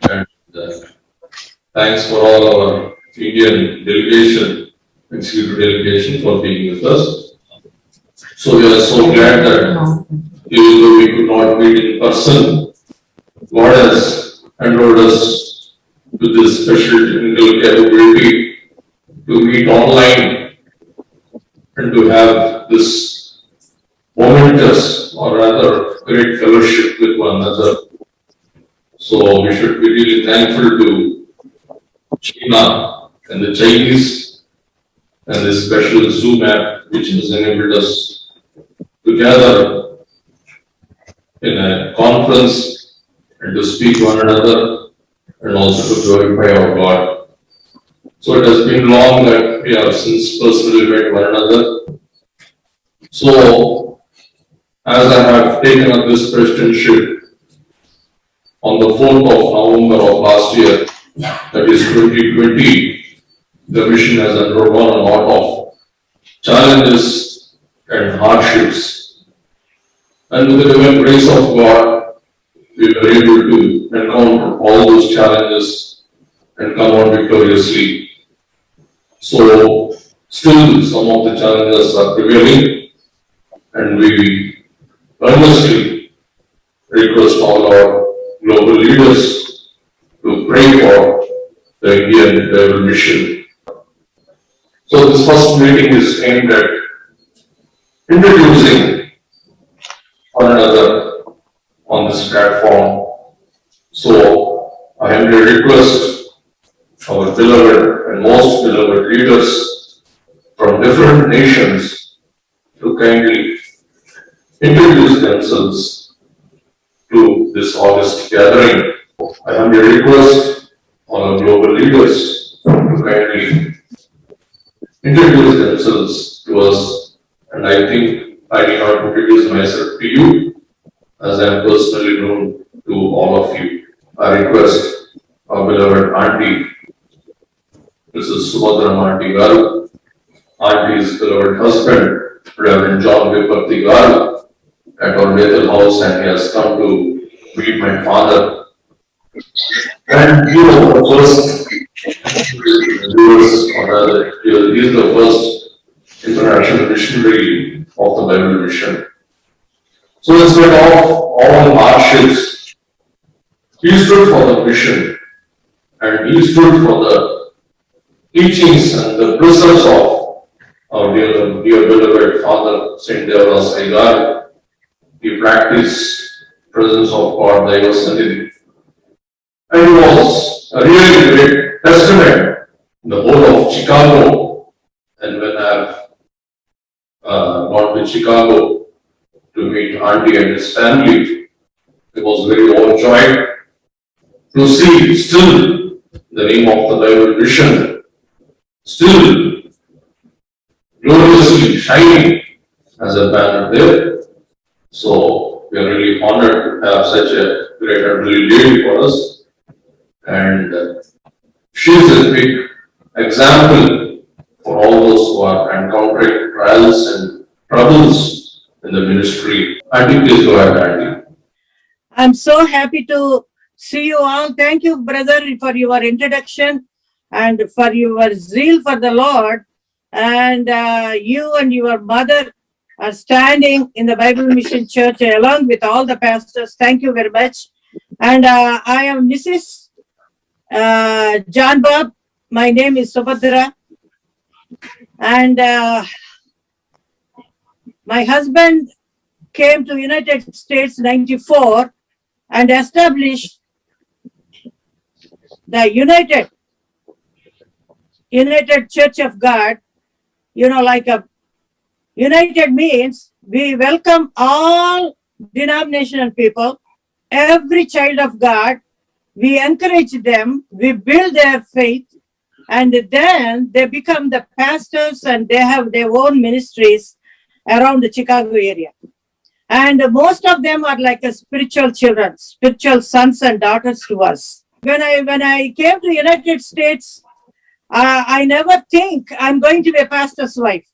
And thanks for all our Indian delegation, executive delegation, for being with us. So we are so glad that even though we could not meet in person, God has enrolled us with this special technical capability to meet online and to have this momentous, or rather great fellowship with one another. So we should be really thankful to China and the Chinese and this special Zoom app which has enabled us to gather in a conference and to speak one another and also to glorify our God. So it has been long that we have since personally met one another. So as I have taken up this presidentship on the 4th of November of last year, that is 2020, the mission has undergone a lot of challenges and hardships. And with the divine grace of God, we were able to encounter all those challenges and come out victoriously. So, still some of the challenges are prevailing, and we earnestly request all our global leaders to pray for the Indian Bible mission. So this first meeting is aimed at introducing one another on this platform. So I humbly request our beloved and most beloved leaders from different nations to kindly introduce themselves to this august gathering. I humbly request all our global leaders to kindly introduce themselves to us, and I think I need not introduce myself to you, as I am personally known to all of you. I request our beloved Auntie, Mrs. Subhadra Auntie Garu, Auntie's beloved husband, Reverend John Vipatti Garu, at our Bethel house, and he has come to meet my father. And you know, the first he is the first international missionary of the Bible mission. So in spite of all hardships, he stood for the mission, and he stood for the teachings and the precepts of our dear beloved Father Saint Devras Aigar. He practiced presence of God, Daiva Sannidhi. And he was a really great testament in the whole of Chicago. And when I've gone to Chicago to meet Auntie and his family, it was very overjoyed to see still the name of the Bible mission still gloriously shining as a banner there. So we are really honored to have such a great elderly lady for us. And she is a big example for all those who are encountering trials and troubles in the ministry. Auntie, please go ahead, Auntie. I'm so happy to see you all. Thank you, brother, for your introduction and for your zeal for the Lord. And you and your mother are standing in the Bible Mission Church along with all the pastors. Thank you very much. And I am Mrs. John Bob. My name is Subhadra. And my husband came to United States 94 and established the United Church of God. You know, like a united means we welcome all denominational people, every child of God. We encourage them, we build their faith, and then they become the pastors and they have their own ministries around the Chicago area. And most of them are like a spiritual children, spiritual sons and daughters to us. When I came to United States, I never think I'm going to be a pastor's wife.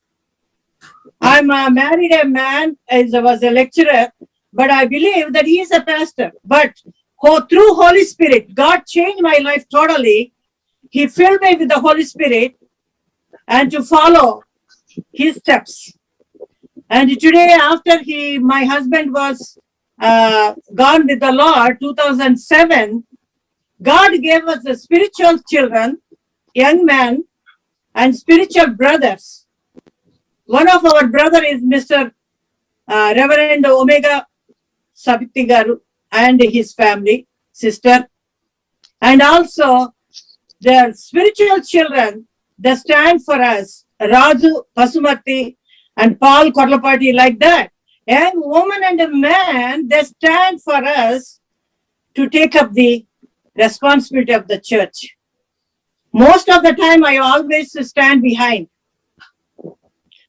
I'm married a man, was a lecturer, but I believe that he is a pastor. But through Holy Spirit, God changed my life totally. He filled me with the Holy Spirit and to follow his steps. And today, after my husband was gone with the Lord, 2007, God gave us the spiritual children, young men, and spiritual brothers. One of our brother is Mr. Reverend Omega Sabiti Garu and his family, sister. And also the spiritual children, they stand for us, Raju Pasumati and Paul Korlapati, like that. And woman and a man, they stand for us to take up the responsibility of the church. Most of the time, I always stand behind.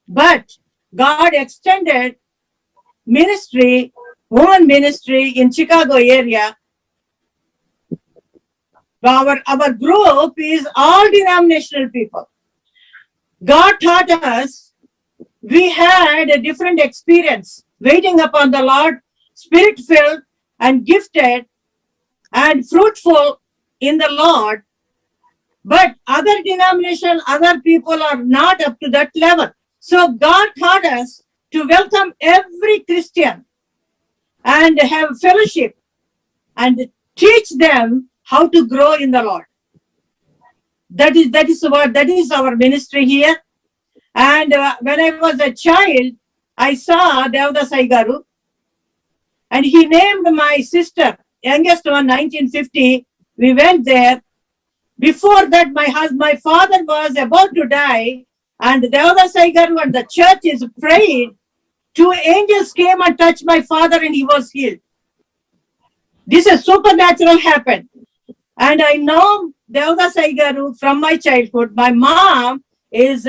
But God extended ministry, woman ministry in Chicago area. Our group is all denominational people. God taught us, we had a different experience, waiting upon the Lord, spirit-filled and gifted and fruitful in the Lord. But other denomination, other people are not up to that level. So God taught us to welcome every Christian and have fellowship and teach them how to grow in the Lord. That is our ministry here. And when I was a child, I saw Devdas Garu, and he named my sister, youngest one, 1950. We went there. Before that, my father was about to die, and Devdas Garu and the church is prayed. 2 angels came and touched my father, and he was healed. This is supernatural happened. And I know Devdas Garu from my childhood. My mom is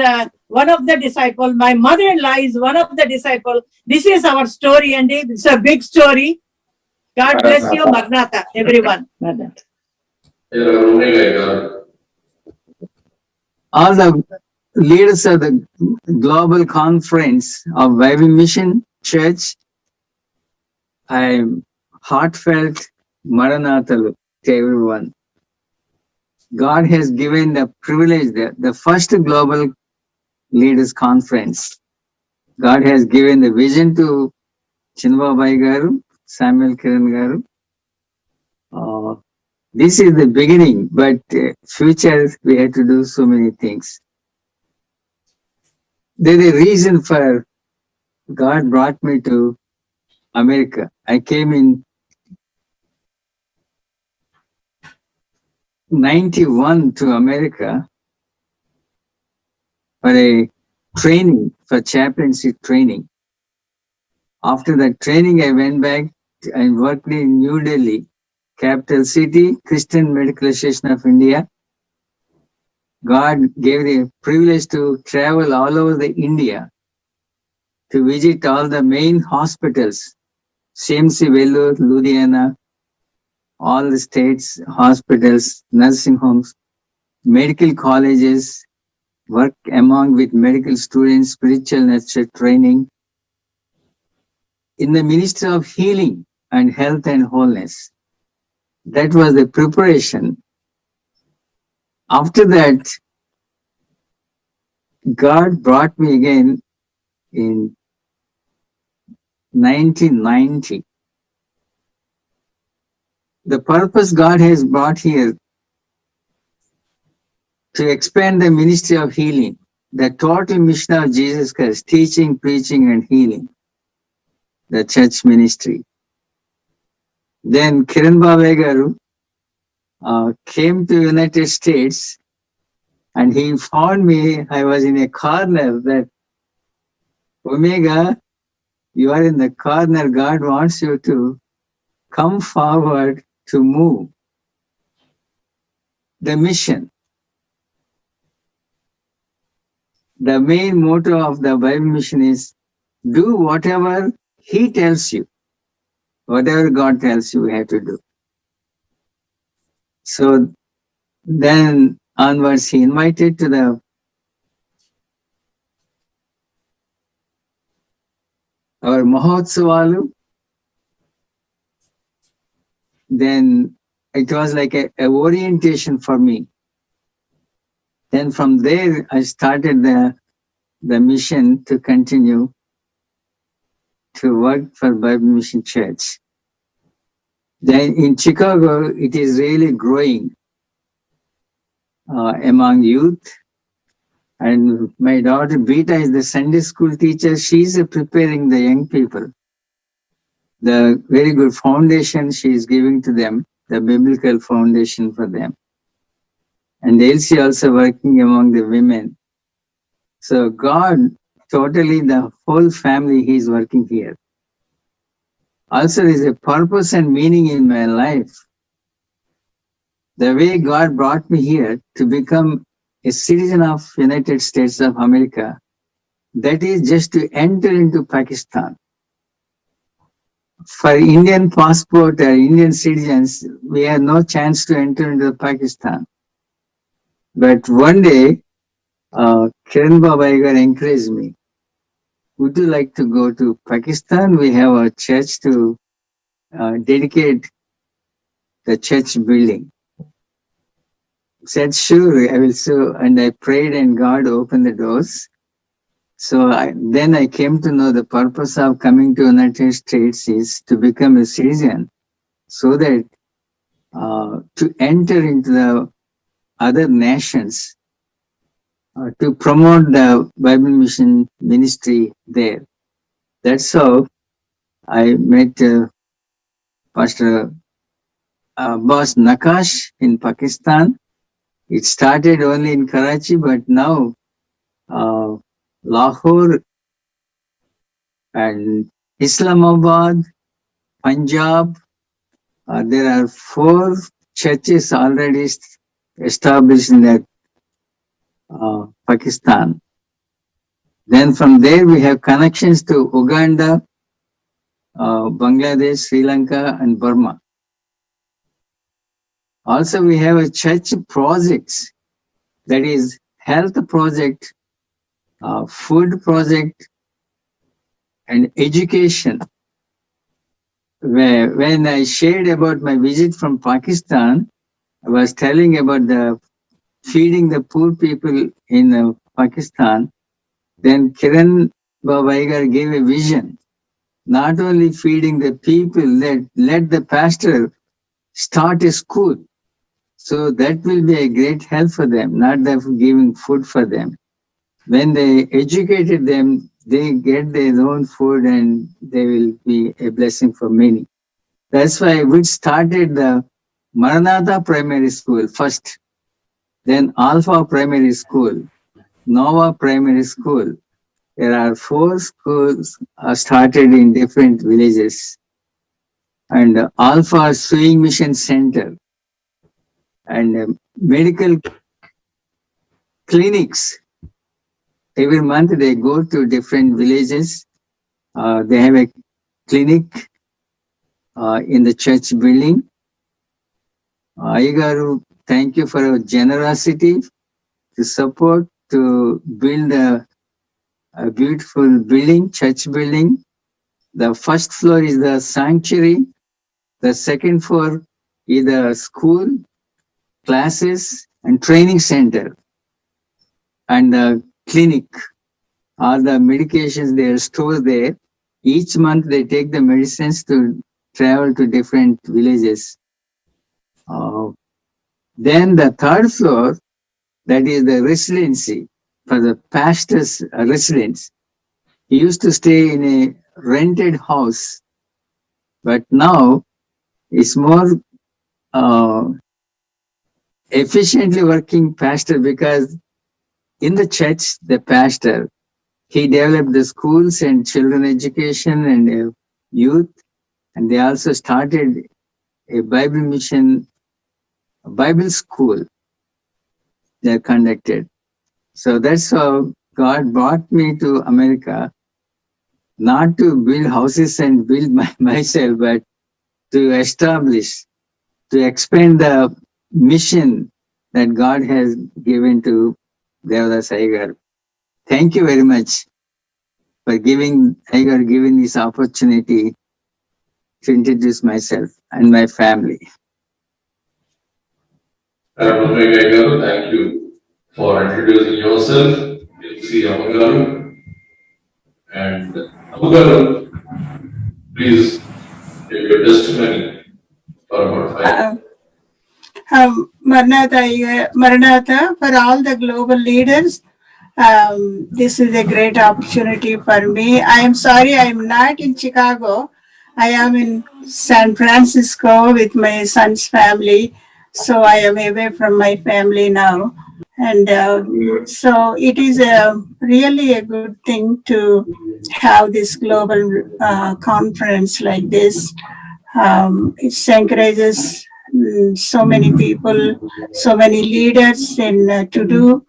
one of the disciples. My mother-in-law is one of the disciples. This is our story, and it's a big story. God bless you, Maranatha, everyone. All the leaders of the Global Conference of Bible Mission Church, I'm heartfelt Maranatha to everyone. God has given the privilege, the first Global Leaders Conference. God has given the vision to Chinnabai Garu, Samuel Kiran Garu. This is the beginning, but future we have to do so many things. There's a reason for God brought me to America. I came in 91 to America for a training, for chaplaincy training. After that training, I went back and worked in New Delhi, capital city, Christian Medical Association of India. God gave the privilege to travel all over the India to visit all the main hospitals, CMC Vellore, Ludhiana, all the states, hospitals, nursing homes, medical colleges, work among with medical students, spiritual nurture training, in the ministry of healing and health and wholeness. That was the preparation. After that, God brought me again in 1990. The purpose God has brought here to expand the ministry of healing, the total mission of Jesus Christ, teaching, preaching, and healing, the church ministry. Then Kiran Baba Garu came to United States, and he found me. I was in a corner. That Omega, you are in the corner. God wants you to come forward to move the mission. The main motto of the Bible mission is do whatever He tells you. Whatever God tells you, we have to do. So then onwards, he invited to the our Mahotsavalu. Then it was like a orientation for me. Then from there, I started the mission to continue to work for Bible Mission Church. Then in Chicago, it is really growing among youth. And my daughter Beta is the Sunday school teacher. She's preparing the young people. The very good foundation she is giving to them, the biblical foundation for them. And Elsie also working among the women. So God, totally the whole family, He is working here. Also, there is a purpose and meaning in my life. The way God brought me here to become a citizen of United States of America, that is just to enter into Pakistan. For Indian passport or Indian citizens, we have no chance to enter into Pakistan. But one day, Kiran Baba Iyer encouraged me, would you like to go to Pakistan? We have a church to dedicate the church building. Said, sure, I will so. And I prayed and God opened the doors. So then I came to know the purpose of coming to United States is to become a citizen so that to enter into the other nations to promote the Bible Mission ministry there. That's how I met Pastor Abbas Nakash in Pakistan. It started only in Karachi, but now Lahore and Islamabad, Punjab, there are 4 churches already established in that Pakistan. Then from there we have connections to Uganda, Bangladesh, Sri Lanka and Burma. Also we have a church projects, that is health project, food project and education. When I shared about my visit from Pakistan, I was telling about the feeding the poor people in Pakistan. Then Kiran Baba Iyer gave a vision, not only feeding the people, let the pastor start a school. So that will be a great help for them, not that giving food for them. When they educated them, they get their own food and they will be a blessing for many. That's why we started the Maranatha Primary School first, then Alpha Primary School, Nova Primary School. There are 4 schools started in different villages. And Alpha Sewing Mission Center and medical clinics. Every month they go to different villages. They have a clinic in the church building. Ayagaru, thank you for your generosity to support, to build a beautiful building, church building. The first floor is the sanctuary. The second floor is the school, classes and training center. And the clinic, all the medications they are stored there. Each month they take the medicines to travel to different villages. Then the 3rd floor, that is the residency for the pastor's residence. He used to stay in a rented house, but now it's more efficiently working pastor, because in the church, the pastor, he developed the schools and children education and youth, and they also started a Bible mission, a Bible school they conducted. So that's how God brought me to America, not to build houses and build myself, but to establish, to expand the mission that God has given to Devdas Iyer. Thank you very much. for giving this opportunity to introduce myself and my family. Honorable Rai Garu, thank you for introducing yourself. C. Amagaru. And Amagaru, please give your testimony for about 5 minutes. Maranatha, for all the global leaders, this is a great opportunity for me. I am sorry I am not in Chicago. I am in San Francisco with my son's family. So I am away from my family now. And so it is really a good thing to have this global conference like this. It encourages so many people, so many leaders to do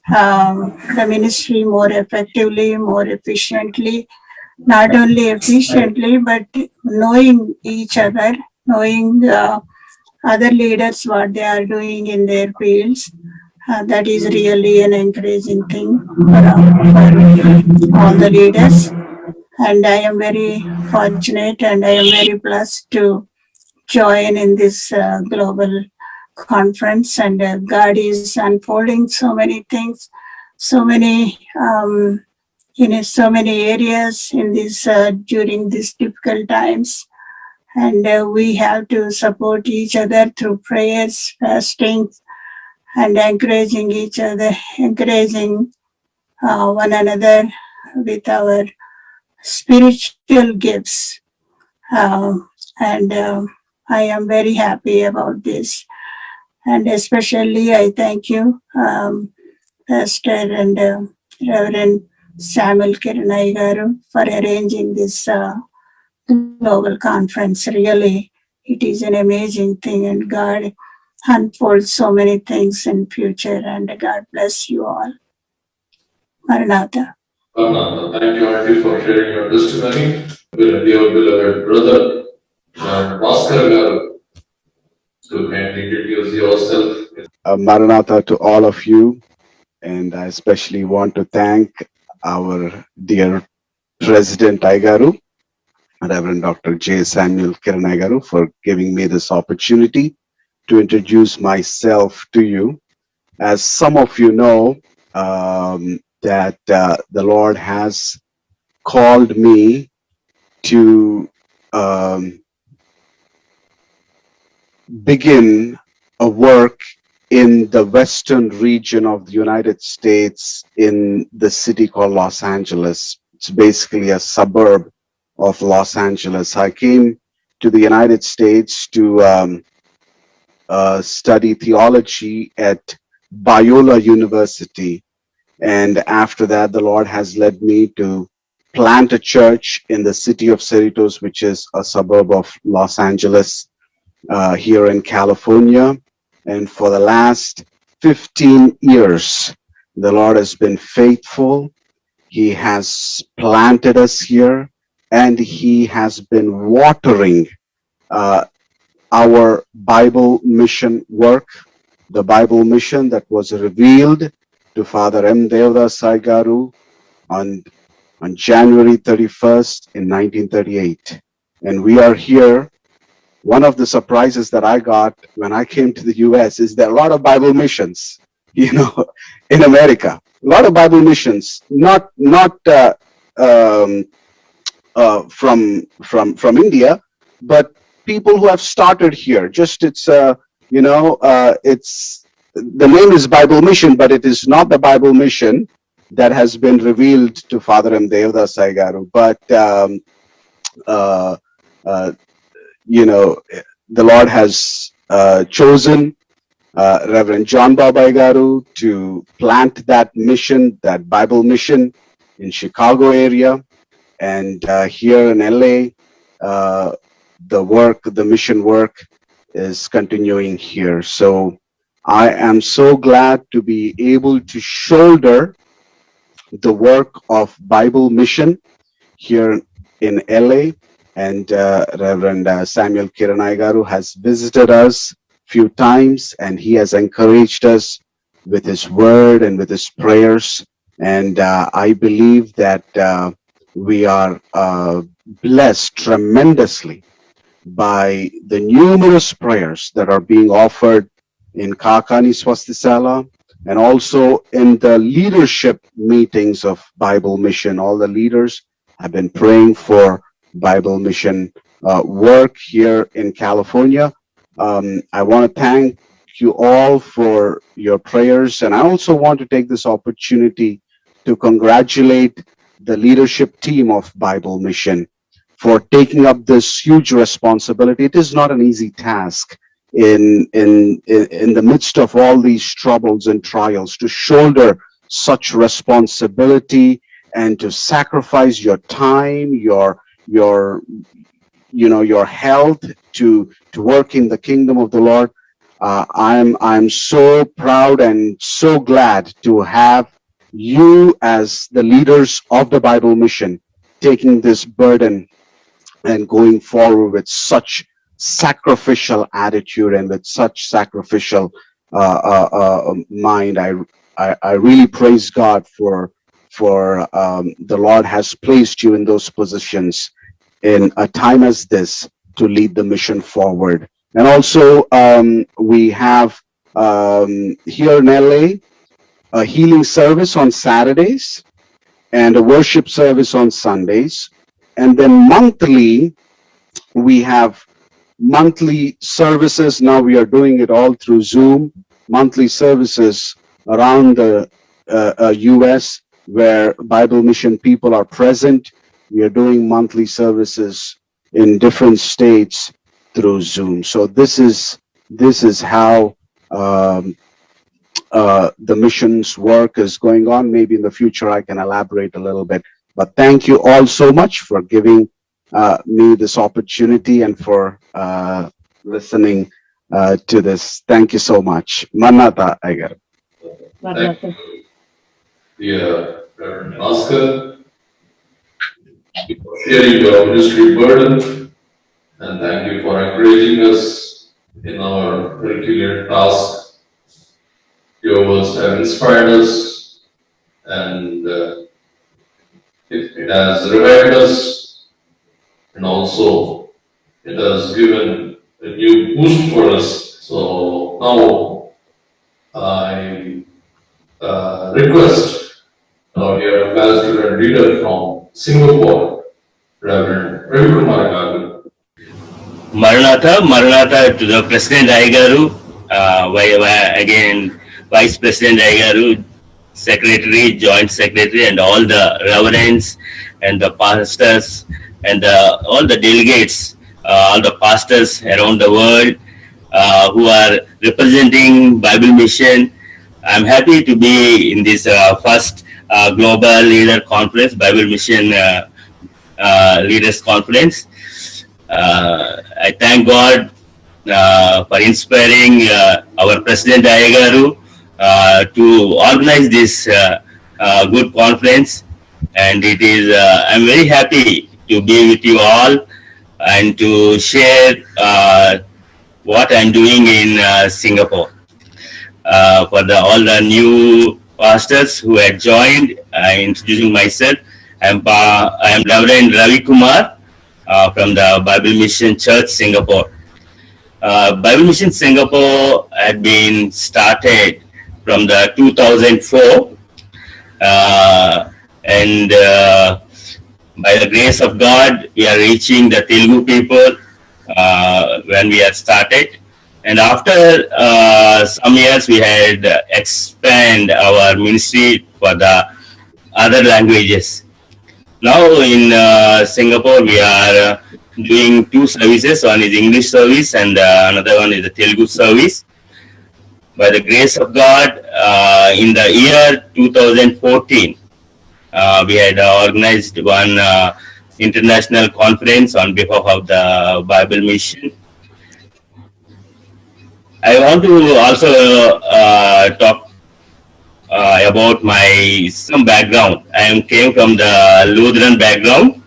the ministry more effectively, more efficiently, not only efficiently, but knowing each other, knowing other leaders, what they are doing in their fields. That is really an encouraging thing for all the leaders. And I am very fortunate and I am very blessed to join in this global conference. And God is unfolding so many things, so many in so many areas in this during these difficult times. And we have to support each other through prayers, fasting, and encouraging each other, encouraging one another with our spiritual gifts. And I am very happy about this. And especially I thank you, Pastor and Reverend Samuel Kiranai Garu, for arranging this global conference. Really, it is an amazing thing, and God unfolds so many things in future, and God bless you all. Maranatha. Maranatha, thank you, Auntie, for sharing your testimony. Dear beloved brother, Bhaskar Garu, to kindly introduce yourself. Maranatha to all of you, and I especially want to thank our dear President Aigaru, Reverend Dr. J. Samuel Kiranai Garu, for giving me this opportunity to introduce myself to you. As some of you know, that the Lord has called me to begin a work in the western region of the United States in the city called Los Angeles. It's basically a suburb of Los Angeles. I came to the United States to study theology at Biola University. And after that, the Lord has led me to plant a church in the city of Cerritos, which is a suburb of Los Angeles, here in California. And for the last 15 years, the Lord has been faithful. He has planted us here, and He has been watering our Bible mission work, the Bible mission that was revealed to Father M. Devdas Garu on January 31st in 1938. And we are here. One of the surprises that I got when I came to the US is there are a lot of Bible missions, you know, in America. A lot of Bible missions, not from India, but people who have started here. Just it's it's the name is Bible Mission, but it is not the Bible mission that has been revealed to Father M. Devdas Garu. But the Lord has chosen Reverend John Babai Garu to plant that mission, that Bible mission in Chicago area. And here in LA, the mission work is continuing here. So I am so glad to be able to shoulder the work of Bible mission here in LA. And Reverend Samuel Kiranai Garu has visited us a few times, and he has encouraged us with his word and with his prayers. And I believe that We are blessed tremendously by the numerous prayers that are being offered in Kakani Swastisala and also in the leadership meetings of Bible Mission. All the leaders have been praying for Bible Mission work here in California. I want to thank you all for your prayers, and I also want to take this opportunity to congratulate the leadership team of Bible Mission for taking up this huge responsibility. It is not an easy task in the midst of all these troubles and trials to shoulder such responsibility and to sacrifice your time, your your health to work in the kingdom of the Lord. I'm so proud and so glad to have you as the leaders of the Bible Mission taking this burden and going forward with such sacrificial attitude and with such sacrificial mind. I really praise God for the Lord has placed you in those positions in a time as this to lead the mission forward. And also we have here in LA a healing service on Saturdays and a worship service on Sundays. And then monthly, we have monthly services. Now we are doing it all through Zoom, monthly services around the US where Bible Mission people are present. We are doing monthly services in different states through Zoom. So this is how the missions work is going on. Maybe in the future I can elaborate a little bit. But thank you all so much for giving me this opportunity and for listening to this. Thank you so much. Manata Agar. Thank you, dear Reverend Oscar, for sharing your ministry burden, and thank you for encouraging us in our Herculean task. Your words have inspired us, and it has revived us, and also it has given a new boost for us. So now I request our dear ambassador and leader from Singapore, Reverend Ravi Kumar Garu. Maranatha, Maranatha to the President Aigaru, again Vice President Aigaru, Secretary, Joint Secretary, and all the reverends and the pastors and all the delegates, all the pastors around the world who are representing Bible Mission. I'm happy to be in this first Global Leader Conference, Bible Mission Leaders Conference. I thank God for inspiring our President Aigaru to organize this good conference, and it is I'm very happy to be with you all and to share what I'm doing in Singapore. For all the new pastors who had joined, introducing myself, I am Reverend Ravi Kumar from the Bible Mission Church, Singapore. Bible Mission Singapore had been started from the 2004, and by the grace of God, we are reaching the Telugu people when we had started. And after some years, we had expand our ministry for the other languages. Now in Singapore, we are doing two services. One is English service and another one is the Telugu service. By the grace of God, in the year 2014, we had organized one international conference on behalf of the Bible Mission. I want to also talk about some background. I came from the Lutheran background.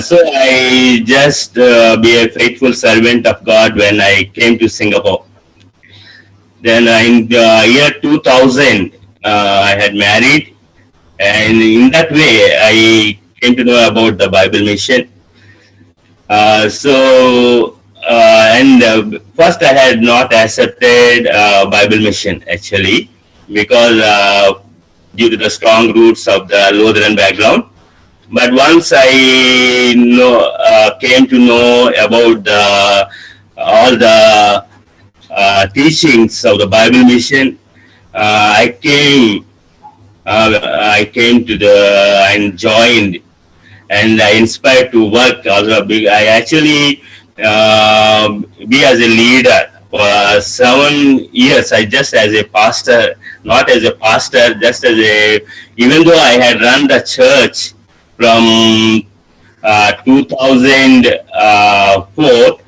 So I just be a faithful servant of God when I came to Singapore. Then in the year 2000, I had married, and in that way I came to know about the Bible mission. First I had not accepted Bible mission actually, because due to the strong roots of the Lutheran background. But once I came to know about all the teachings of the Bible mission, I came to and joined, and I inspired to work also. I actually be as a leader for 7 years. I just as a pastor, not as a pastor, just as a, even though I had run the church from 2004,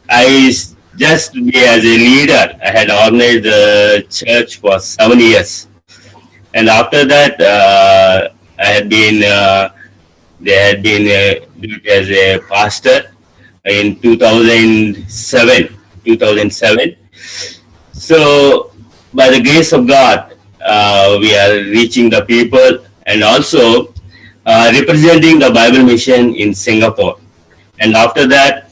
I just be as a leader. I had organized the church for 7 years. And after that, I had been, they had been as a pastor in 2007. So, by the grace of God, we are reaching the people and also representing the Bible mission in Singapore. And after that,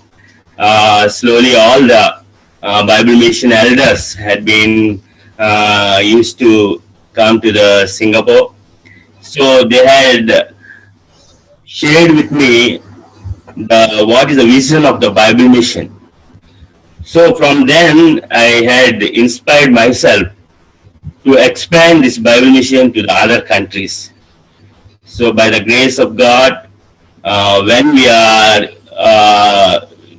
slowly all the Bible mission elders had been used to come to the Singapore. So they had shared with me what is the vision of the Bible mission. So from then I had inspired myself to expand this Bible mission to the other countries. So by the grace of God, when we are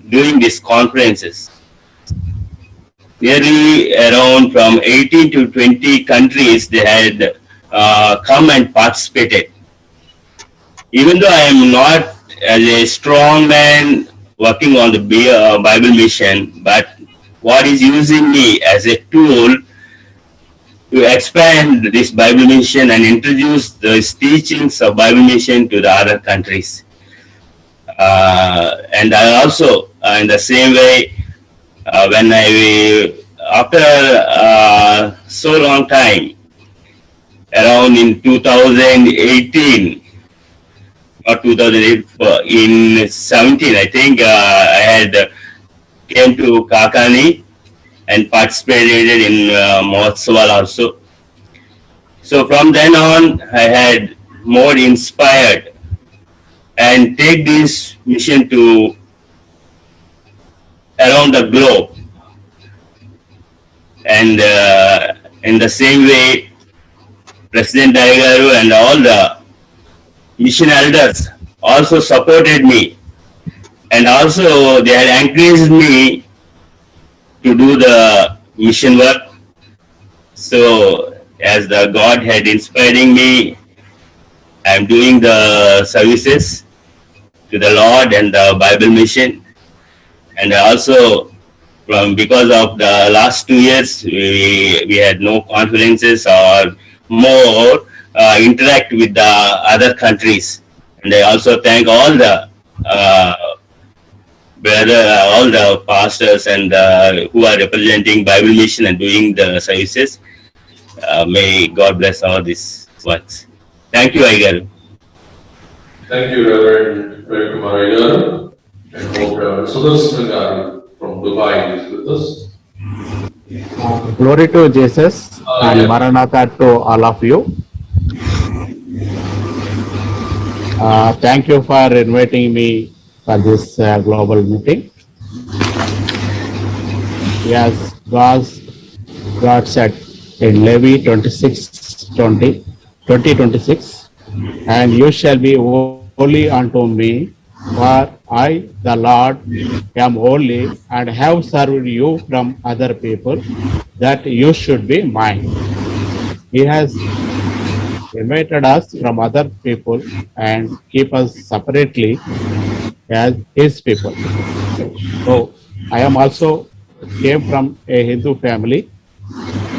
doing these conferences, nearly around from 18 to 20 countries they had come and participated. Even though I am not as a strong man working on the Bible mission, but God is using me as a tool to expand this Bible mission and introduce the teachings of Bible mission to the other countries. And I also, in the same way, when after so long time, around in 2018 or 2008, in 17, I think I had came to Kakani and participated in Mohotsval also. So from then on, I had more inspired and take this mission to around the globe. And in the same way, President Daigaru and all the mission elders also supported me, and also they had encouraged me to do the mission work. So as the God had inspiring me, I am doing the services to the Lord and the Bible mission. And also because of the last 2 years, we had no conferences or more interact with the other countries. And I also thank all the all the pastors and who are representing Bible mission and doing the services. May God bless all these works. Thank you, Aigaru. Thank you, Reverend Kumar Aigaru. And hope Sudarshan Garu from Dubai is with us. Glory to Jesus and yeah. Maranatha to all of you. Thank you for inviting me for this global meeting. Yes, God said in Levi 20:26, and you shall be holy unto me, for I, the Lord, am holy, and have served you from other people, that you should be mine. He has invited us from other people and keep us separately as his people. So I am also came from a Hindu family.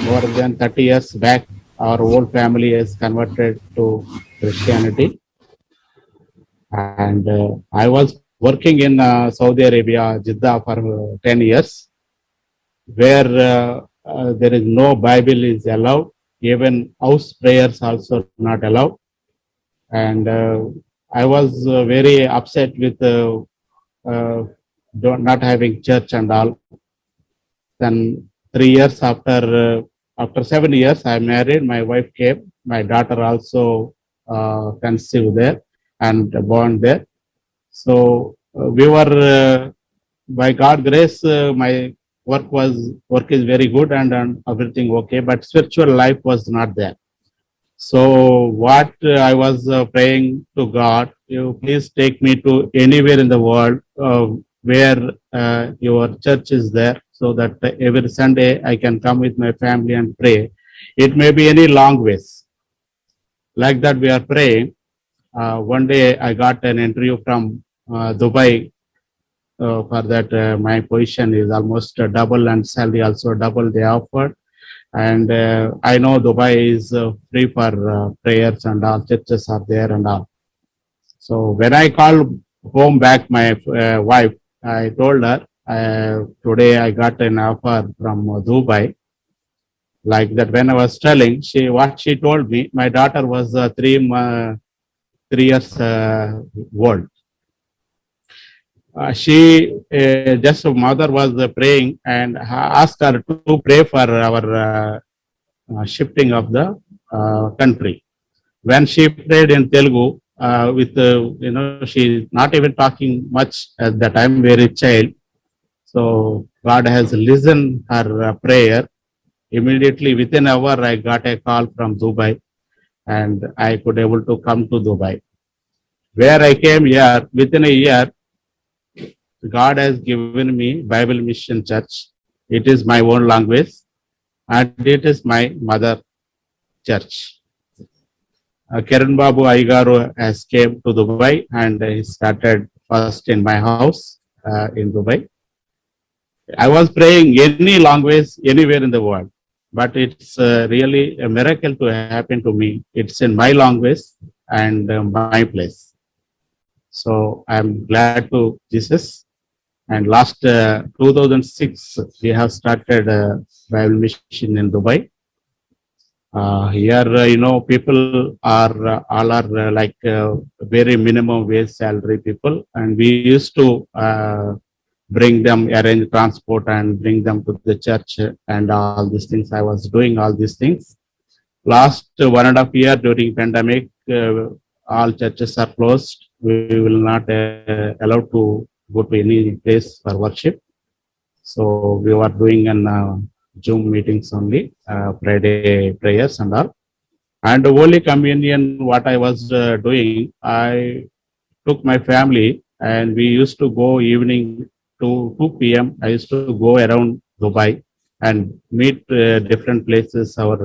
More than 30 years back, our whole family is converted to Christianity. And I was working in Saudi Arabia, Jeddah for 10 years, where there is no Bible is allowed. Even house prayers also not allowed. And I was very upset with not having church and all. Then 3 years after 7 years, I married. My wife came. My daughter also conceived there and born there. So we were, by God grace, my work is very good and everything okay, but spiritual life was not there. So what I was praying to God, you please take me to anywhere in the world where your church is there, so that every Sunday I can come with my family and pray. It may be any long ways. Like that we are praying. One day I got an interview from Dubai for that my position is almost double and salary also double they offered. And I know Dubai is free for prayers and all, churches are there and all. So when I called home back my wife, I told her, today I got an offer from Dubai. Like that, when I was telling, what she told me, my daughter was 3 years old. She just mother was praying and asked her to pray for our shifting of the country. When she prayed in Telugu, with she's not even talking much at the time, very child. So God has listened her prayer. Immediately within an hour, I got a call from Dubai, and I could able to come to Dubai. Where I came here within a year, God has given me Bible Mission Church. It is my own language, and it is my mother church. Kiran Babu Aigaru has came to Dubai and he started first in my house in Dubai. I was praying any language anywhere in the world, but it's really a miracle to happen to me. It's in my language and my place. So I'm glad to Jesus. And last 2006, we have started Bible Mission in Dubai. Here, people are all are like very minimum wage salary people, and we used to bring them, arrange transport and bring them to the church and all these things. I was doing all these things. Last 1.5 years during pandemic, all churches are closed. We will not allowed to go to any place for worship. So we were doing an Zoom meetings only, Friday prayers and all. And Holy Communion, what I was doing, I took my family and we used to go evening to 2 p.m. I used to go around Dubai and meet different places, our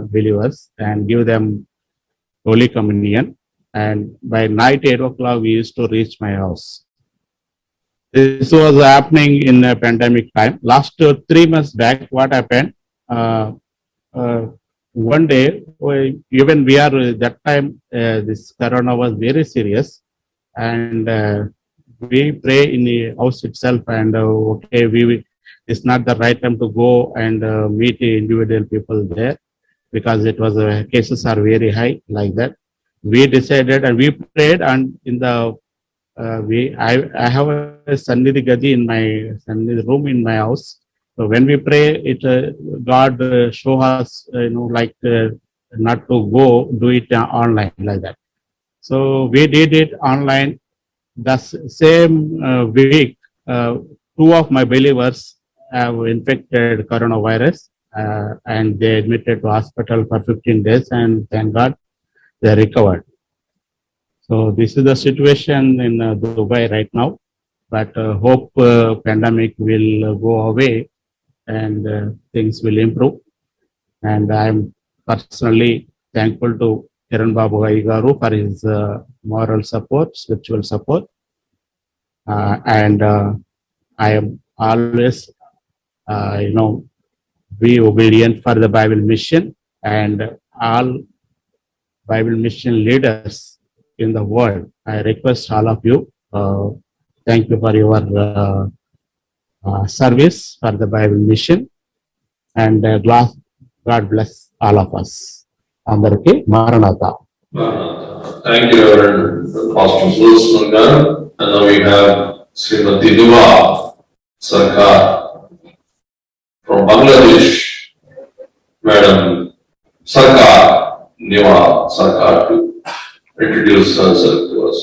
believers, and give them Holy Communion. And by night 8 o'clock, we used to reach my house. This was happening in a pandemic time. Last 3 months back, what happened? One day, even we are that time, this corona was very serious, and we pray in the house itself. And it's not the right time to go and meet individual people there, because it was cases are very high like that. We decided and we prayed, and in the I have a Sannidhi Gadi in my Sannidhi room in my house. So when we pray, God show us, like not to go do it online like that. So we did it online. The same week, 2 of my believers have infected coronavirus, and they admitted to hospital for 15 days, and thank God they recovered. So this is the situation in Dubai right now, but hope pandemic will go away and things will improve. And I'm personally thankful to Kiran Babu Aigaru for his moral support, spiritual support. And I am always, be obedient for the Bible mission, and all Bible mission leaders in the world. I request all of you, thank you for your service for the Bible mission, and God bless all of us. Andariki Maranatha. Thank Thank you, Reverend Pastor Zulsman Garu. And now we have Srimati Niva Sarkar from Bangladesh. Madam Sarkar, Niva Sarkar, to introduce herself to us.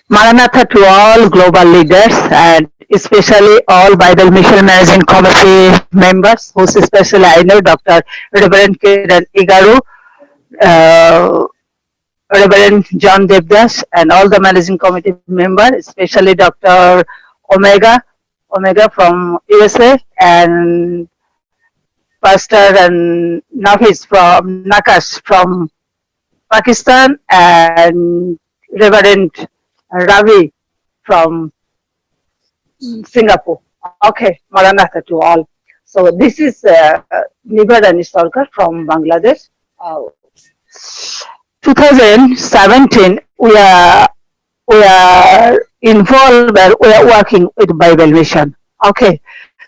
Maranatha to all global leaders and especially all Bible Mission Managing Committee members, who's especially I know Dr. Reverend Kiran Igaru, Reverend John Devdas, and all the Managing Committee members, especially Dr. Omega from USA, and Pastor and Nafis from Nakash from Pakistan, and Reverend Ravi from Singapore. Okay, Maranatha to all. So this is Nivarani Sarkar from Bangladesh. 2017, we are involved, we are working with Bible Mission. Okay,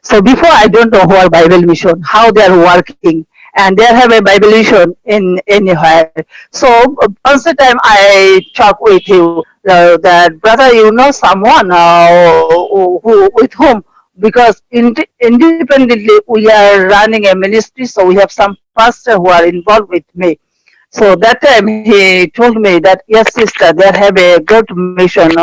so before I don't know who are Bible Mission, how they are working, and they have a Bible Mission in anywhere. So once the time I talk with you, that brother, you know someone who with whom, because independently we are running a ministry, so we have some pastor who are involved with me. So that time he told me that yes, sister, they have a good mission.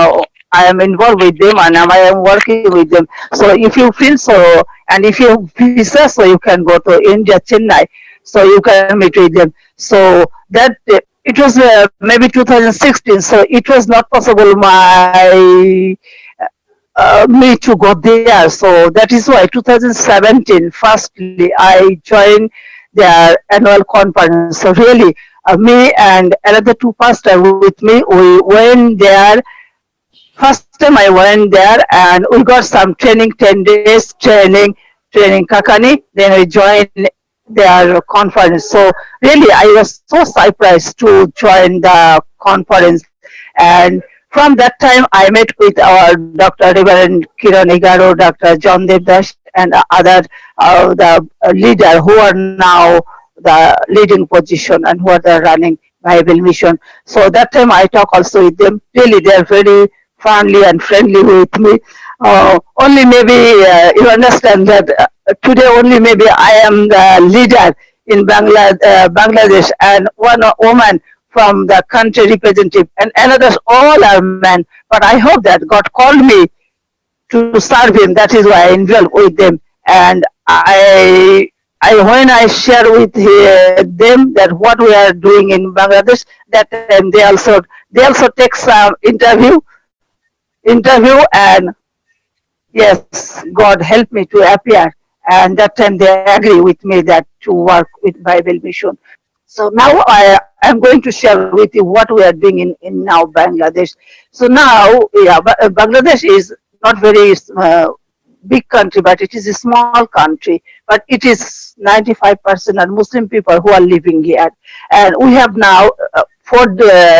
I am involved with them and I am working with them. So if you feel so, and if you visa, so you can go to India, Chennai, so you can meet with them. So that it was maybe 2016. So it was not possible me to go there. So that is why 2017, firstly, I joined their annual conference. So really, me and another two pastors with me, we went there. First time I went there and we got some training, 10 days training Kakani. Then we joined their conference. So really, I was so surprised to join the conference. And from that time, I met with our Dr. Reverend Kiran Igaru, Dr. John Devdas, and other the leader who are now the leading position and who are the running Bible Mission. So that time I talk also with them. Really, they are very friendly and friendly with me. Only maybe you understand that today only maybe I am the leader in Bangladesh, and one woman from the country representative, and another all are men. But I hope that God called me to serve Him. That is why I involved with them. And I when I share with them that what we are doing in Bangladesh, that time they also take some interview, and yes, God helped me to appear. And that time they agree with me that to work with Bible Mission. So now I am going to share with you what we are doing in now Bangladesh. So now, yeah, Bangladesh is not very big country, but it is a small country. But it is 95% are Muslim people who are living here, and we have now 4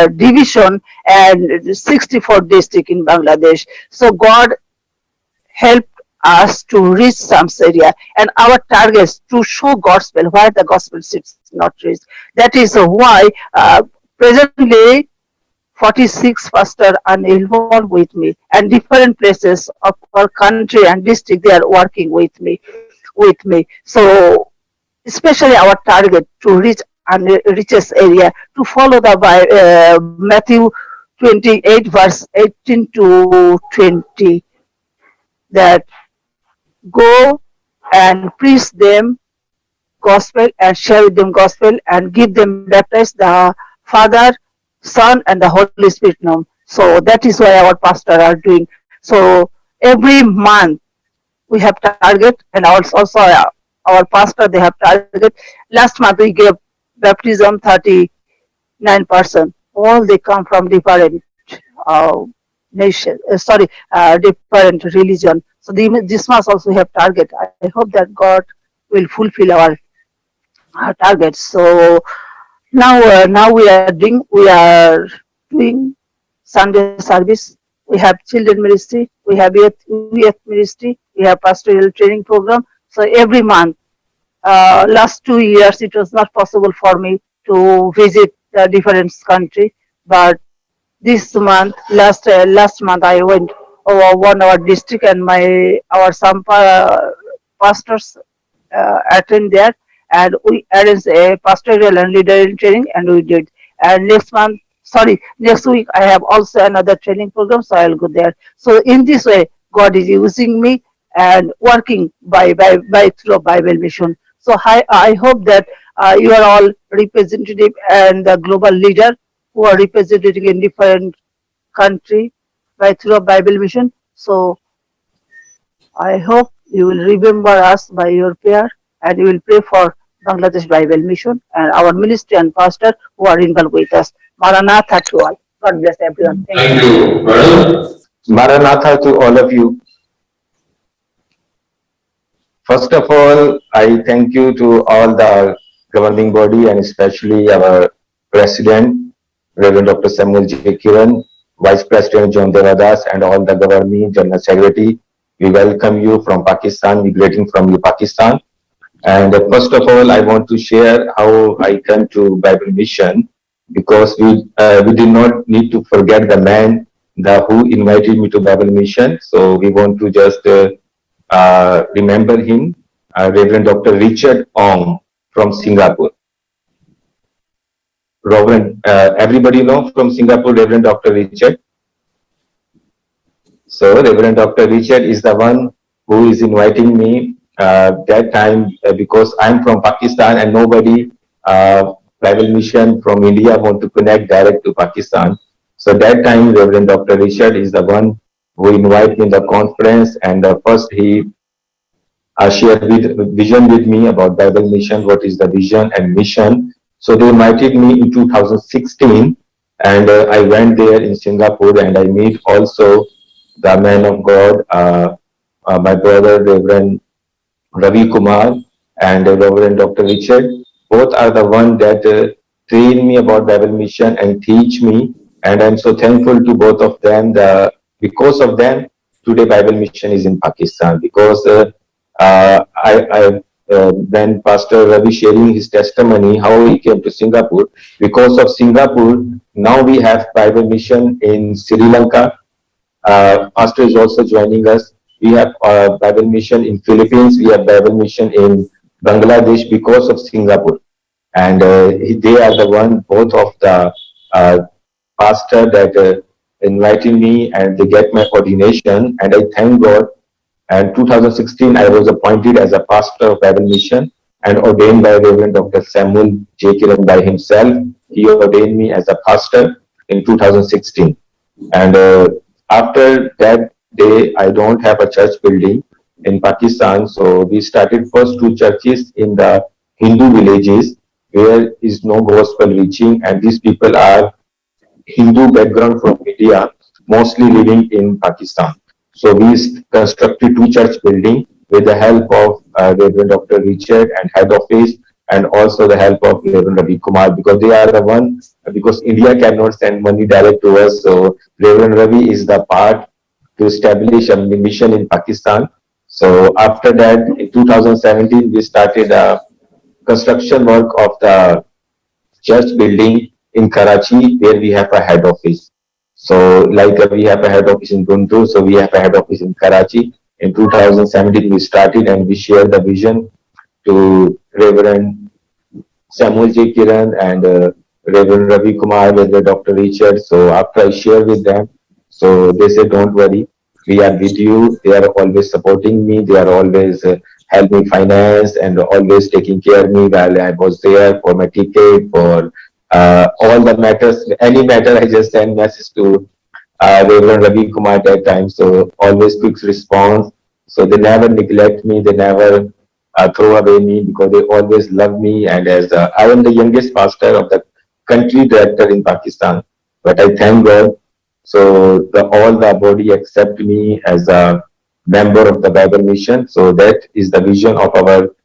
division and 64 district in Bangladesh. So God helped us to reach some area, and our target is to show gospel where the gospel sits not reached. That is why presently 46 pastors are involved with me, and different places of our country and district they are working with me. So especially our target to reach and richest area, to follow the Matthew 28 verse 18 to 20, that go and preach them gospel and share with them gospel and give them baptize the Father, Son, and the Holy Spirit name. So that is why our pastors are doing. So every month we have target, and also our pastor they have target. Last month we gave baptism 39%. All they come from different nation. Different religion. So this month also we have target. I hope that God will fulfill our targets. So now we are doing Sunday service. We have children ministry. We have youth ministry. We have pastoral training program. So every month, last 2 years, it was not possible for me to visit the different country. But this month, last month, I went over one our district, and our some pastors attend there, and we arranged a pastoral and leader training, and we did. And next week I have also another training program, so I'll go there. So in this way, God is using me and working by through Bible mission. So I hope that you are all representative and the global leader who are representing in different country by through Bible mission. So I hope you will remember us by your prayer, and you will pray for Bangladesh Bible Mission and our ministry and pastor who are involved with us. Maranatha to all. God bless everyone. Thank you, madam. Maranatha to all of you. First of all, I thank you to all the governing body and especially our President, Reverend Dr. Samuel J. Kiran, Vice President John Devadas, and all the governing General Secretary. We welcome you from Pakistan. We greeting from you, Pakistan. And first of all, I want to share how I came to Bible Mission, because we did not need to forget the man who invited me to Bible Mission. So we want to just remember him, Reverend Dr. Richard Ong from Singapore. Reverend, everybody know from Singapore, Reverend Dr. Richard. So Reverend Dr. Richard is the one who is inviting me that time because I'm from Pakistan and nobody Bible Mission from India want to connect direct to Pakistan. So that time Reverend Dr. Richard is the one who invited me in the conference, and first he shared vision with me about Bible Mission, what is the vision and mission. So they invited me in 2016, and I went there in Singapore, and I meet also the man of God, my brother Reverend Ravi Kumar and Reverend Dr. Richard. Both are the one that train me about Bible Mission and teach me, and I'm so thankful to both of them. Because of them, today Bible Mission is in Pakistan. Because when Pastor Ravi sharing his testimony, how he came to Singapore, because of Singapore, now we have Bible Mission in Sri Lanka. Pastor is also joining us. We have Bible Mission in Philippines. We have Bible Mission in Bangladesh because of Singapore. And they are the one, both of the pastor that invited me, and they get my ordination. And I thank God. And 2016, I was appointed as a pastor of Bible Mission and ordained by Reverend Dr. Samuel J. Kiran by himself. He ordained me as a pastor in 2016. And after that day, I don't have a church building in Pakistan. So we started first 2 churches in the Hindu villages where is no gospel reaching. And these people are Hindu background from India, mostly living in Pakistan. So we constructed 2 church buildings with the help of Reverend Dr. Richard and head office, and also the help of Reverend Ravi Kumar, because they are the one, because India cannot send money direct to us. So Reverend Ravi is the part to establish a mission in Pakistan. So after that, in 2017, we started a construction work of the church building in Karachi, where we have a head office. So like we have a head office in Guntur, so we have a head office in Karachi. In 2017, we started and we shared the vision to Reverend Samuel J. Kiran and Reverend Ravi Kumar with Dr. Richard. So after I shared with them, so they said, don't worry, we are with you. They are always supporting me. They are always helping me finance and always taking care of me while I was there for my ticket, for all the matters, any matter, I just send message to Reverend Ravi Kumar at that time. So always quick response. So they never neglect me. They never throw away me, because they always love me. And as I am the youngest pastor of the country director in Pakistan, but I thank God. So all the body accept me as a member of the Bible Mission. So that is the vision of our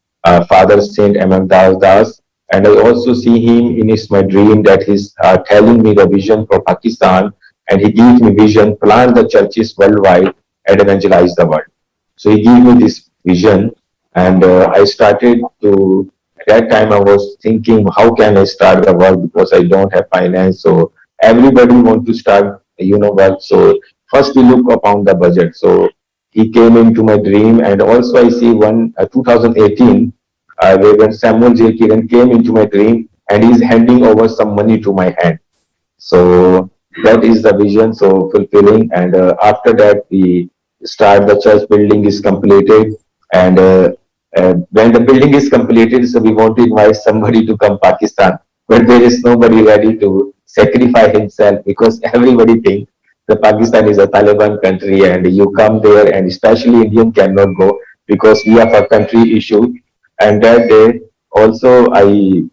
Father Saint M.M. Das. And I also see him in my dream that he's telling me the vision for Pakistan, and he gives me vision, plant the churches worldwide and evangelize the world. So he gave me this vision, and I started to that time I was thinking, how can I start the work because I don't have finance. So everybody want to start, work. So first we look upon the budget. So he came into my dream, and also I see 2018, when Samuel J. Kiran came into my dream, and he's handing over some money to my hand. So that is the vision, so fulfilling. And after that, we start the church building is completed. And when the building is completed, so we want to invite somebody to come Pakistan, but there is nobody ready to sacrifice himself because everybody thinks the Pakistan is a Taliban country, and you come there, and especially Indian cannot go because we have a country issue. And that day also I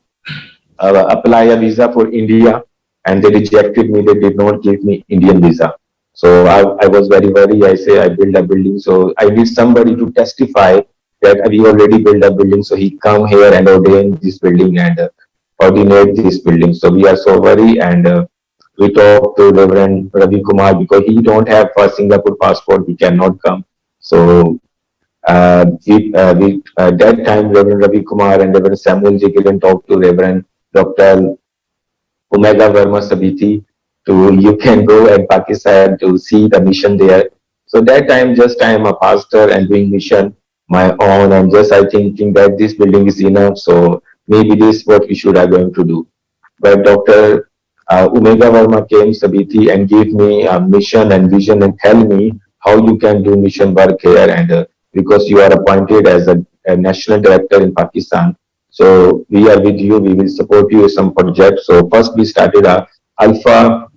apply a visa for India, and they rejected me. They did not give me Indian visa. So I was very worried. I say I build a building, so I need somebody to testify that we already built a building. So he come here and ordain this building and coordinate this building. So we are so worried, and we talk to Reverend Ravi Kumar because he don't have a Singapore passport. He cannot come. So that time Reverend Ravi Kumar and Reverend Samuel J. Kiran talked to Reverend Dr. Omega Verma Sabiti to you can go in Pakistan to see the mission there. So that time just I am a pastor and doing mission my own, and just I thinking that this building is enough. So maybe this is what we should are going to do. But Dr. Omega Verma came Sabiti and gave me a mission and vision and tell me how you can do mission work here, and because you are appointed as a national director in Pakistan. So we are with you, we will support you with some project. So first we started a Alpha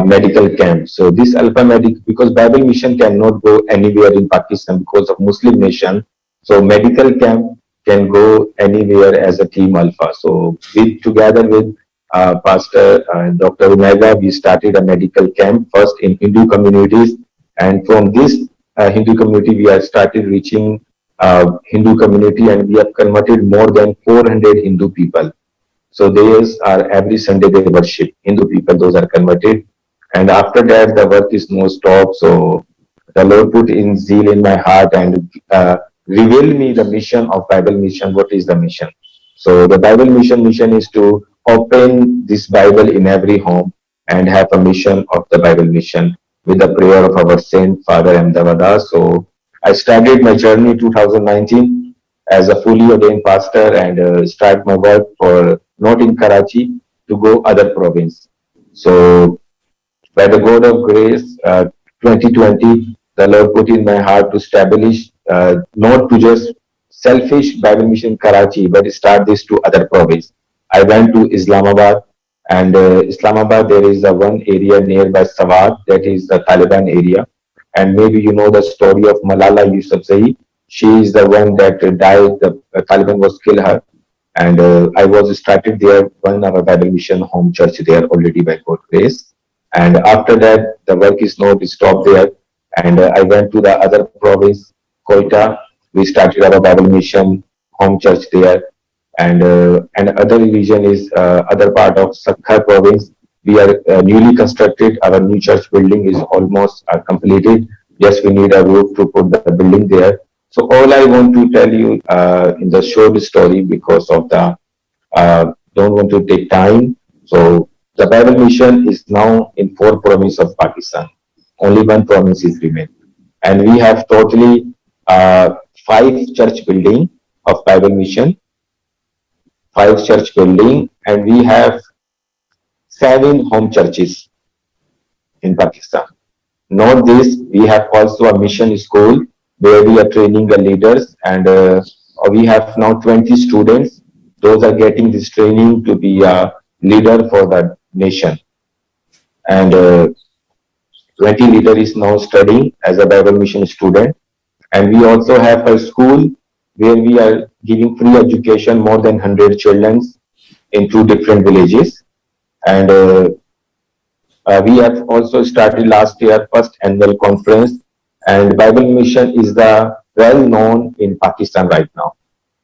medical camp. So this Alpha medical, because Bible mission cannot go anywhere in Pakistan because of Muslim nation. So medical camp can go anywhere as a team Alpha. So we together with Pastor Dr. Omega, we started a medical camp first in Hindu communities. And from this Hindu community, we have started reaching Hindu community, and we have converted more than 400 Hindu people. So those are every Sunday they worship Hindu people, those are converted. And after that, the work is no stop. So the Lord put in zeal in my heart and reveal me the mission of Bible mission. What is the mission? So the Bible mission is to open this Bible in every home and have a mission of the Bible mission with the prayer of our Saint Father Ahmedabad. So I started my journey 2019 as a fully ordained pastor, and start my work for not in Karachi to go other province. So by the God of grace, 2020, the Lord put in my heart to establish not to just selfish Bible mission Karachi, but start this to other province. I went to Islamabad, and Islamabad there is a one area nearby Sawat, that is the Taliban area. And maybe you know the story of Malala Yousafzai. She is the one that died, the Taliban was kill her. And I was started there, one our Bible mission home church there already by God's grace. And after that, the work is not stopped there. And I went to the other province, Quetta. We started our Bible mission home church there. And other region is other part of Sakkha province. We are newly constructed. Our new church building is almost completed. Yes, we need a roof to put the building there. So all I want to tell you in the short story, because of the don't want to take time. So the Bible mission is now in 4 provinces of Pakistan. Only 1 province is remained, and we have totally 5 church building of Bible mission, 5 church building, and we have 7 home churches in Pakistan. Not this, we have also a mission school where we are training the leaders, and we have now 20 students. Those are getting this training to be a leader for the nation. And 20 leader is now studying as a Bible mission student. And we also have a school where we are giving free education, more than 100 children in 2 different villages. And we have also started last year first annual conference, and Bible mission is the well known in Pakistan right now.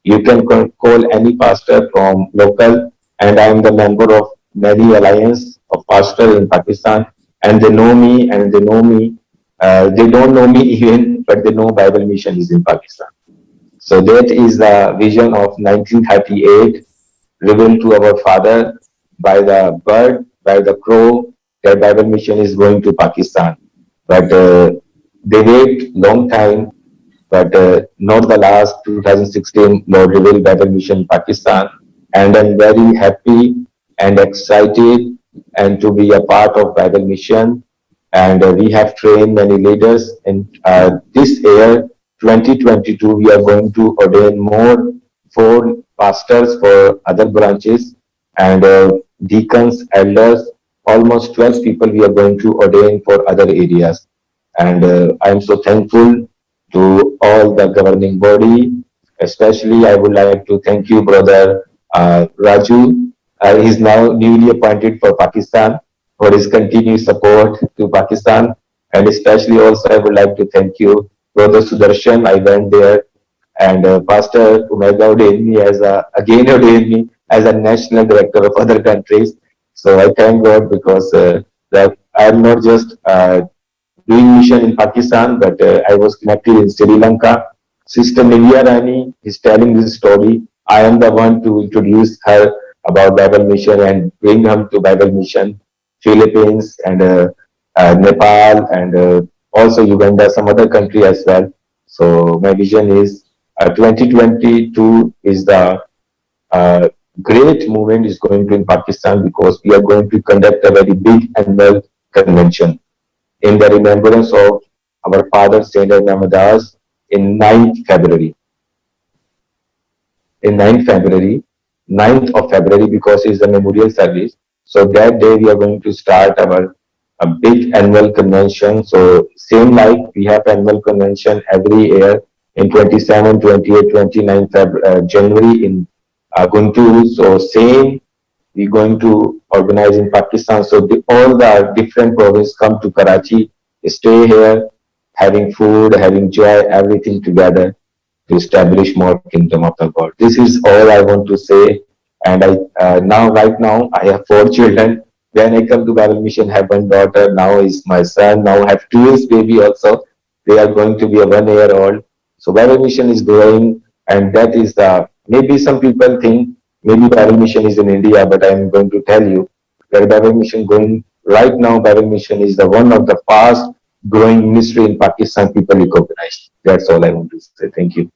You can call any pastor from local, and I am the member of many alliance of pastors in Pakistan, and they know me, and they don't know me even, but they know Bible mission is in Pakistan. So that is the vision of 1938 revealed to our father by the bird, by the crow, that Bible mission is going to Pakistan. But they wait long time, but not the last 2016 Lord revealed Bible mission Pakistan. And I'm very happy and excited and to be a part of Bible mission. And we have trained many leaders. In this year, 2022, we are going to ordain more 4 pastors for other branches and deacons, elders, almost 12 people we are going to ordain for other areas. And I am so thankful to all the governing body. Especially, I would like to thank you, Brother Raju. He is now newly appointed for Pakistan, for his continued support to Pakistan. And especially also, I would like to thank you, Brother Sudarshan. I went there and Pastor Umega ordained me again ordained me as a national director of other countries. So I thank God because that I am not just doing mission in Pakistan, but I was connected in Sri Lanka. Sister Nivya Rani is telling this story. I am the one to introduce her about Bible mission and bring her to Bible mission, Philippines and Nepal and also Uganda, some other country as well. So my vision is 2022 is the great movement is going to in Pakistan because we are going to conduct a very big annual convention in the remembrance of our father Saint Namadas in 9th February. In 9th of February because it's the memorial service. So that day we are going to start our a big annual convention. So same like we have annual convention every year in 27, 28, 29 January in Guntur. So same we're going to organize in Pakistan. So all the different provinces come to Karachi, stay here, having food, having joy, everything together to establish more kingdom of the God. This is all I want to say. And right now I have 4 children. When I come to Bible Mission, have one daughter, now is my son, now I have 2 years baby also. They are going to be a 1 year old. So Bible Mission is growing, and that is maybe some people think maybe Bible Mission is in India, but I am going to tell you that Bible Mission going right now, Bible Mission is one of the fast growing ministry in Pakistan people recognize. That's all I want to say. Thank you.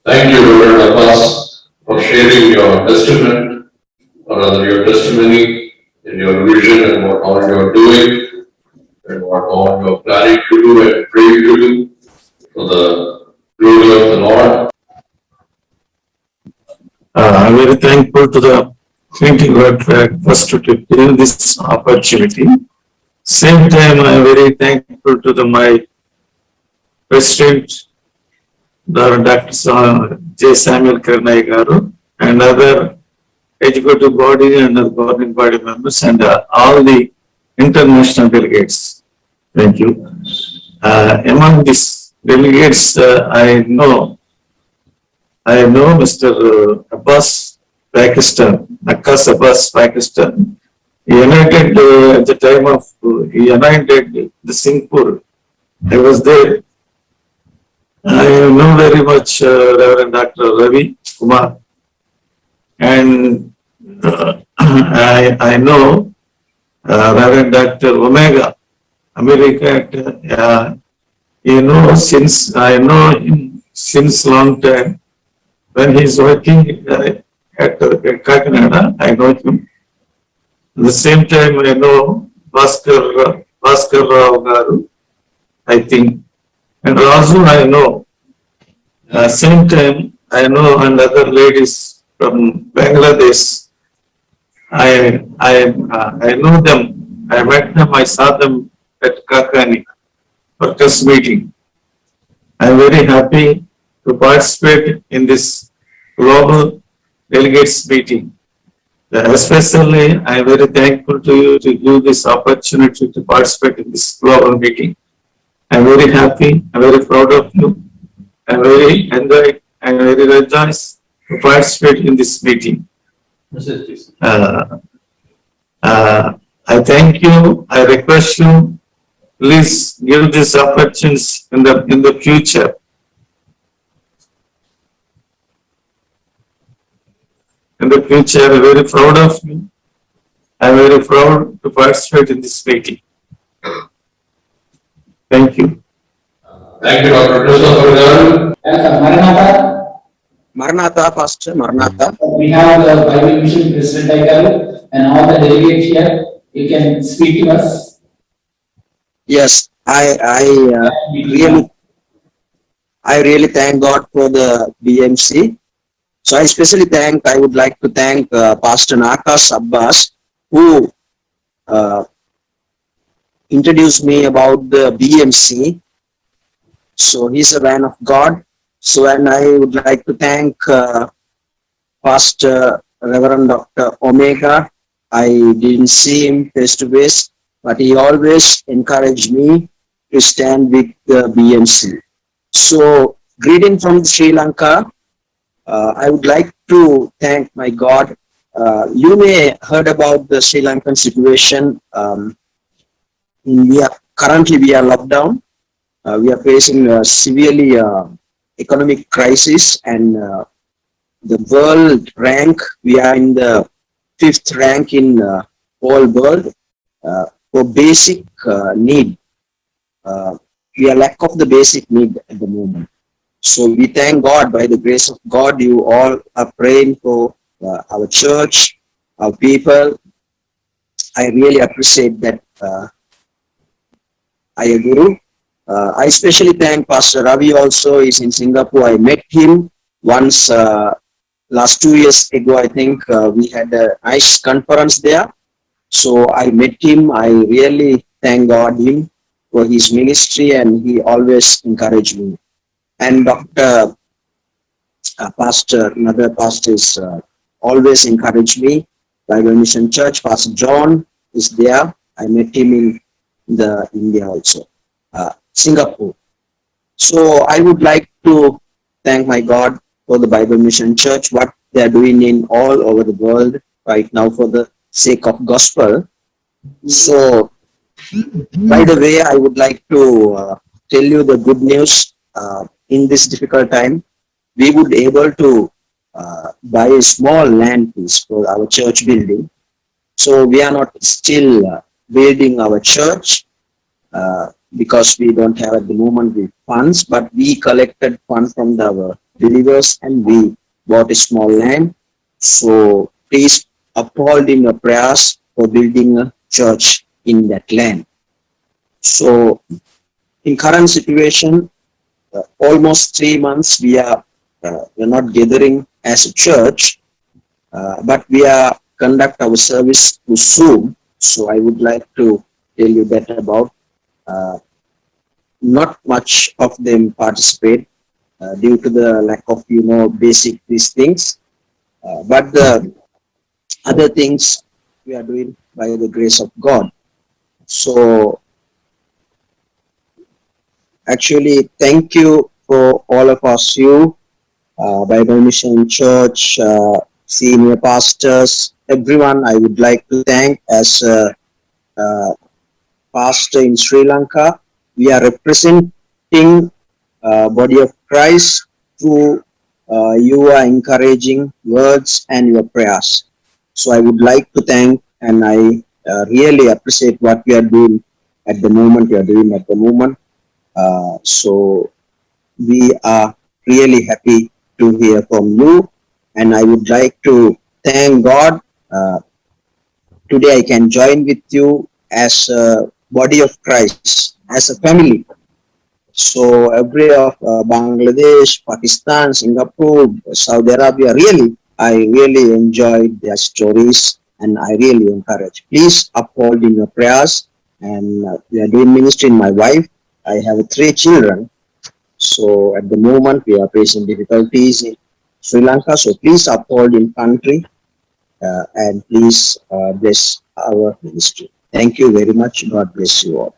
Thank you, Reverend Abbas, for sharing your testament, or rather your testimony in your vision and what all you are doing and what all you are planning to do and praying to do for the glory of the Lord. I'm very thankful to the Trinity God first to give this opportunity. Same time, I'm very thankful to my President, Dr. J. Samuel Karnai Garu, and other executive body and other governing body members and all the international delegates. Thank you. Among these delegates, I know Mr. Abbas Pakistan, Nakas Abbas Pakistan. He united at the time of, he united the Singapore. I was there. I know very much Reverend Dr. Ravi Kumar. And I know Reverend Dr. Omega, America. I know him since long time. When he's working at Kakinada, I know him. At the same time, I know Bhaskar Rao Garu, I think. And Razu, I know. Same time, I know and other ladies from Bangladesh. I know them. I met them. I saw them at Kakani workers meeting. I'm very happy to participate in this global delegates meeting. Especially, I'm very thankful to you to give this opportunity to participate in this global meeting. I'm very happy. I'm very proud of you. I'm very enjoyed and very rejoiced to participate in this meeting. I thank you. I request you, please give this opportunity in the future. in the future. I'm very proud of me. I'm very proud to participate in this meeting. Thank you. Thank you, Dr. Christopher Garu. Maranatha. Maranatha, Pastor, Maranatha. We have the Bible Mission President Garu and all the delegates here. You can speak to us. Yes, I really thank God for the BMC. So I would like to thank Pastor Nakas Abbas, who introduced me about the BMC. So he's a man of God. So, and I would like to thank Pastor Reverend Dr. Omega. I didn't see him face to face, but he always encouraged me to stand with the BMC. So, greeting from Sri Lanka. I would like to thank my God. You may heard about the Sri Lankan situation. Currently we are locked down. We are facing a severely economic crisis, and the world rank, we are in the 5th rank in whole world for basic need. We are lack of the basic need at the moment. So we thank God. By the grace of God, you all are praying for our church, our people. I really appreciate that, Ayaguru. I especially thank Pastor Ravi also. Is in Singapore. I met him once last 2 years ago. I think we had a nice conference there. So I met him. I really thank God him for his ministry, and he always encouraged me. And Dr. Pastor, another pastor is always encouraged me. Bible Mission Church, Pastor John is there. I met him in the India also, Singapore. So I would like to thank my God for the Bible Mission Church, what they are doing in all over the world right now for the sake of gospel. So, by the way, I would like to tell you the good news. In this difficult time, we would be able to buy a small land piece for our church building. So we are not still building our church because we don't have at the moment the funds, but we collected funds from our believers and we bought a small land. So please uphold in your prayers for building a church in that land. So in current situation, almost 3 months we are we're not gathering as a church, but we are conduct our service to Zoom. So I would like to tell you better about not much of them participate due to the lack of basic these things, but the other things we are doing by the grace of God. So actually, thank you for all of us, you, Bible Mission Church, senior pastors, everyone. I would like to thank as a pastor in Sri Lanka. We are representing body of Christ through your encouraging words and your prayers. So I would like to thank, and I really appreciate what we are doing at the moment. We are doing at the moment. So we are really happy to hear from you, and I would like to thank God. Today I can join with you as a body of Christ, as a family. So every of Bangladesh, Pakistan, Singapore, Saudi Arabia, I really enjoyed their stories, and I really encourage. Please uphold in your prayers, and we are doing ministry in my wife. I have 3 children. So at the moment we are facing difficulties in Sri Lanka. So please uphold in country and please bless our ministry. Thank you very much. God bless you all.